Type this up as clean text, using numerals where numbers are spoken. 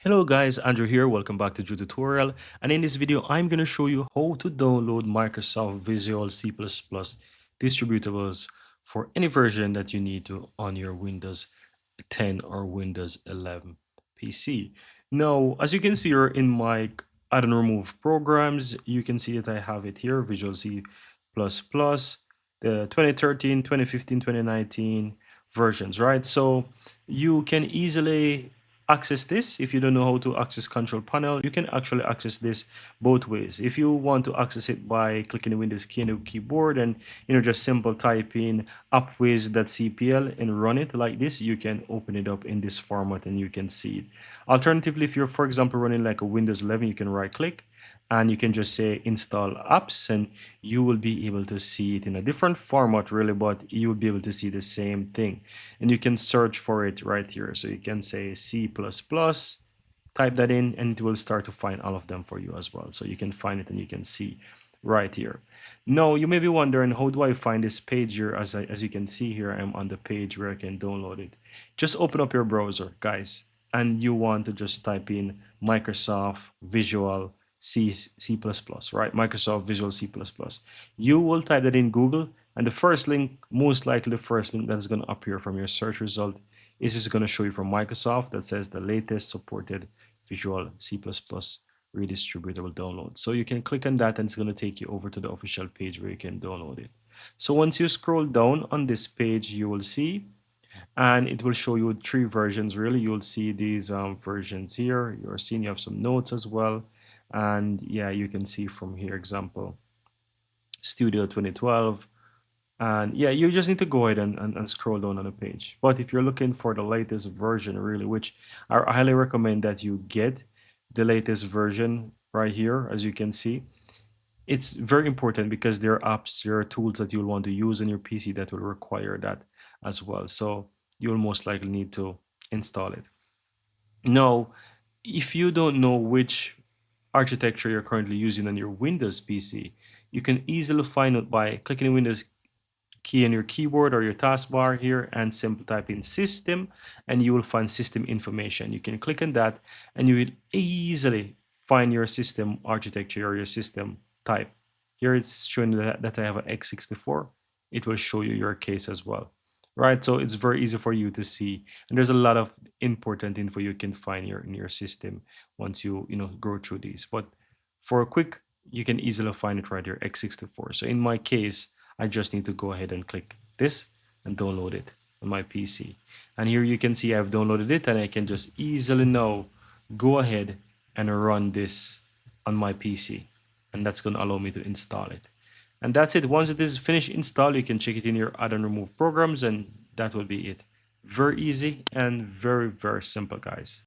Hello guys, Andrew here. Welcome back to Drew Tutorial. And in this video, I'm going to show you how to download Microsoft Visual C++ distributables for any version that you need to on your Windows 10 or Windows 11 PC. Now, as you can see here in my add and remove programs, you can see that I have it here, Visual C++, the 2013, 2015, 2019 versions, right? So you can easily access this. If you don't know how to access control panel, you can actually access this both ways. If you want to access it by clicking the Windows key on the keyboard and just simple type in appwiz.cpl and run it like this, you can open it up in this format and you can see it. Alternatively, if you're for example running like a Windows 11, you can right click and you can just say install apps and you will be able to see it in a different format really, but you will be able to see the same thing. And you can search for it right here. So you can say C++, type that in and it will start to find all of them for you as well. So you can find it and you can see right here. Now you may be wondering, how do I find this page here? As you can see here, I'm on the page where I can download it. Just open up your browser, guys, and you want to just type in Microsoft Visual C++, right? Microsoft Visual C++. You will type that in Google, and the first link, most likely the first link that's going to appear from your search result is just going to show you from Microsoft that says the latest supported Visual C++ redistributable download. So you can click on that and it's going to take you over to the official page where you can download it. So once you scroll down on this page, you will see, and it will show you three versions really. You'll see these versions here. You're seeing you have some notes as well. And yeah, you can see from here, example, Studio 2012. And yeah, you just need to go ahead and scroll down on the page. But if you're looking for the latest version really, which I highly recommend that you get the latest version right here, as you can see. It's very important because there are apps, there are tools that you'll want to use on your PC that will require that as well. So you'll most likely need to install it. Now, if you don't know which architecture you're currently using on your Windows PC, you can easily find out by clicking the Windows key on your keyboard or your taskbar here and simply type in system and you will find system information. You can click on that and you will easily find your system architecture or your system type. Here it's showing that I have an x64. It will show you your case as well, right? So it's very easy for you to see, and there's a lot of important info you can find here in your system once you go through these. But for a quick, you can easily find it right here, x64. So in my case, I just need to go ahead and click this and download it on my PC. And here you can see I've downloaded it and I can just easily now go ahead and run this on my PC. And that's going to allow me to install it. And that's it. Once it is finished install, you can check it in your add and remove programs and that will be it. Very easy and very, very simple, guys.